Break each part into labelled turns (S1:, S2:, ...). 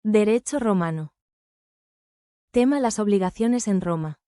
S1: Derecho romano. Tema: las obligaciones en Roma.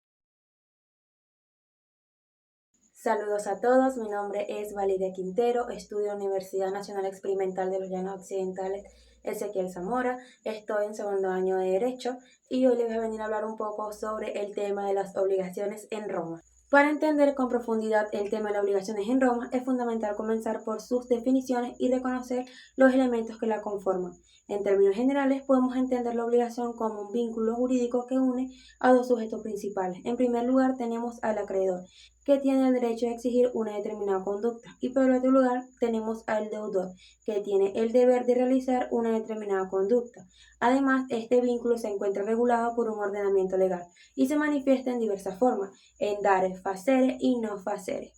S2: Saludos a todos, mi nombre es Valeria Quintero, estudio Universidad Nacional Experimental de los Llanos Occidentales Ezequiel Zamora, estoy en segundo año de Derecho y hoy les voy a venir a hablar un poco sobre el tema de las obligaciones en Roma. Para entender con profundidad el tema de las obligaciones en Roma, es fundamental comenzar por sus definiciones y reconocer los elementos que la conforman. En términos generales, podemos entender la obligación como un vínculo jurídico que une a dos sujetos principales. En primer lugar, tenemos al acreedor, que tiene el derecho a exigir una determinada conducta, y por otro lugar tenemos al deudor, que tiene el deber de realizar una determinada conducta. Además, este vínculo se encuentra regulado por un ordenamiento legal y se manifiesta en diversas formas, en dare, facere y no facere.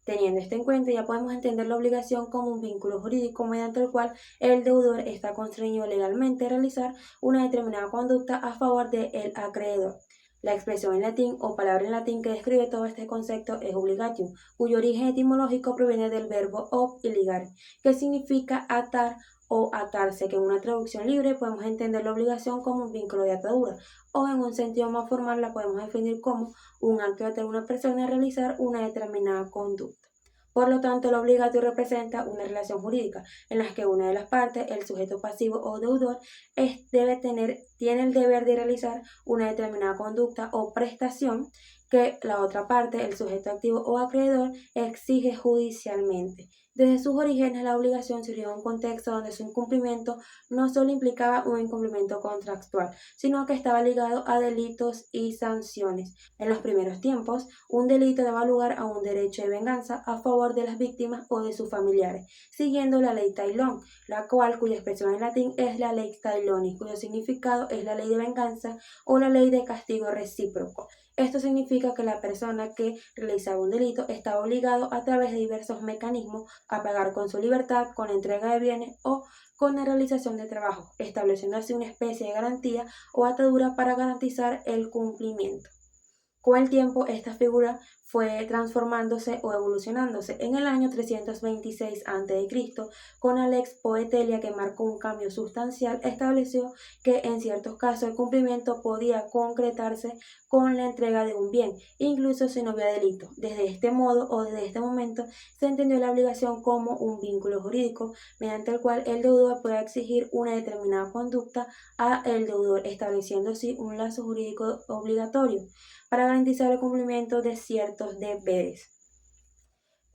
S2: Teniendo esto en cuenta, ya podemos entender la obligación como un vínculo jurídico mediante el cual el deudor está constreñido legalmente a realizar una determinada conducta a favor del acreedor. La expresión en latín o palabra en latín que describe todo este concepto es obligatium, cuyo origen etimológico proviene del verbo obligar, que significa atar o atarse, que en una traducción libre podemos entender la obligación como un vínculo de atadura, o en un sentido más formal la podemos definir como un acto de atar a una persona a realizar una determinada conducta. Por lo tanto, lo obligatorio representa una relación jurídica en la que una de las partes, el sujeto pasivo o deudor, tiene el deber de realizar una determinada conducta o prestación que la otra parte, el sujeto activo o acreedor, exige judicialmente. Desde sus orígenes, la obligación surgió en un contexto donde su incumplimiento no solo implicaba un incumplimiento contractual, sino que estaba ligado a delitos y sanciones. En los primeros tiempos, un delito daba lugar a un derecho de venganza a favor de las víctimas o de sus familiares, siguiendo la ley Tailón, cuya expresión en latín es la lex Tailonis, cuyo significado es la ley de venganza o la ley de castigo recíproco. Esto significa que la persona que realizaba un delito estaba obligado a través de diversos mecanismos a pagar con su libertad, con la entrega de bienes o con la realización de trabajo, estableciendo así una especie de garantía o atadura para garantizar el cumplimiento. Con el tiempo, esta figura fue transformándose o evolucionándose. En el año 326 a.C., con la Lex Poetelia, que marcó un cambio sustancial, estableció que en ciertos casos el cumplimiento podía concretarse con la entrega de un bien, incluso si no había delito. Desde este modo o desde este momento se entendió la obligación como un vínculo jurídico mediante el cual el deudor puede exigir una determinada conducta a el deudor, estableciendo así un lazo jurídico obligatorio para garantizar el cumplimiento de ciertos deberes.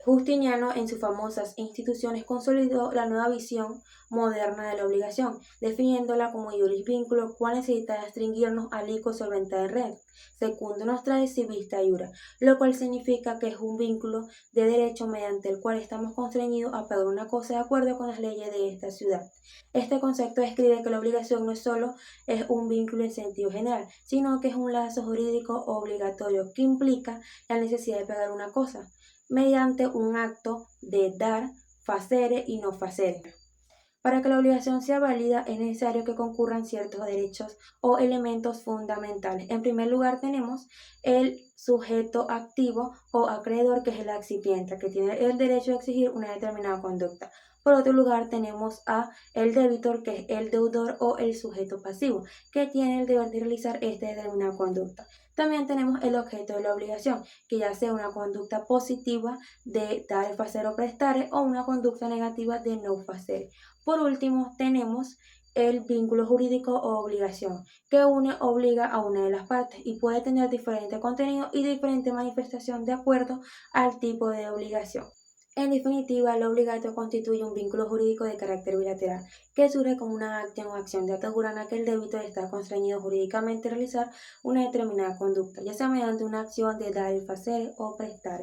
S2: Justiniano, en sus famosas Instituciones, consolidó la nueva visión moderna de la obligación, definiéndola como iuris vinculo, cual necesita restringirnos aliquo solventa de red, secundo nostra de si vista iura, lo cual significa que es un vínculo de derecho mediante el cual estamos constreñidos a pagar una cosa de acuerdo con las leyes de esta ciudad. Este concepto describe que la obligación no solo es un vínculo en sentido general, sino que es un lazo jurídico obligatorio que implica la necesidad de pagar una cosa mediante un acto de dar, facere y no facere. Para que la obligación sea válida es necesario que concurran ciertos derechos o elementos fundamentales. En primer lugar tenemos el sujeto activo o acreedor, que es el accipiente, que tiene el derecho a exigir una determinada conducta. Por otro lugar tenemos a el debitor, que es el deudor o el sujeto pasivo, que tiene el deber de realizar esta determinada conducta. También tenemos el objeto de la obligación, que ya sea una conducta positiva de dar, facer o prestar o una conducta negativa de no facer. Por último, tenemos el vínculo jurídico o obligación, que obliga a una de las partes y puede tener diferente contenido y diferente manifestación de acuerdo al tipo de obligación. En definitiva, lo obligatorio constituye un vínculo jurídico de carácter bilateral, que surge como una acción de atadura en la que el debitor está constreñido jurídicamente a realizar una determinada conducta, ya sea mediante una acción de dar, facer o prestar.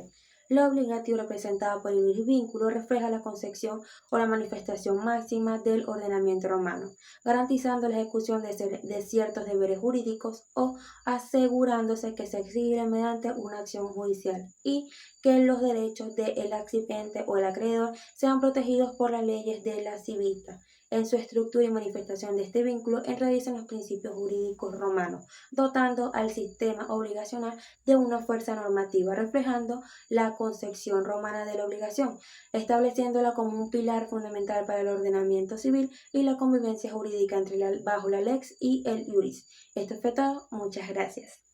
S2: Lo obligatorio representado por el vínculo refleja la concepción o la manifestación máxima del ordenamiento romano, garantizando la ejecución de ciertos deberes jurídicos o asegurándose que se exige mediante una acción judicial y que los derechos del accipiente o el acreedor sean protegidos por las leyes de la civita. en su estructura y manifestación de este vínculo enraizan los principios jurídicos romanos, dotando al sistema obligacional de una fuerza normativa, reflejando la concepción romana de la obligación, estableciéndola como un pilar fundamental para el ordenamiento civil y la convivencia jurídica bajo la lex y el iuris. Esto fue todo, muchas gracias.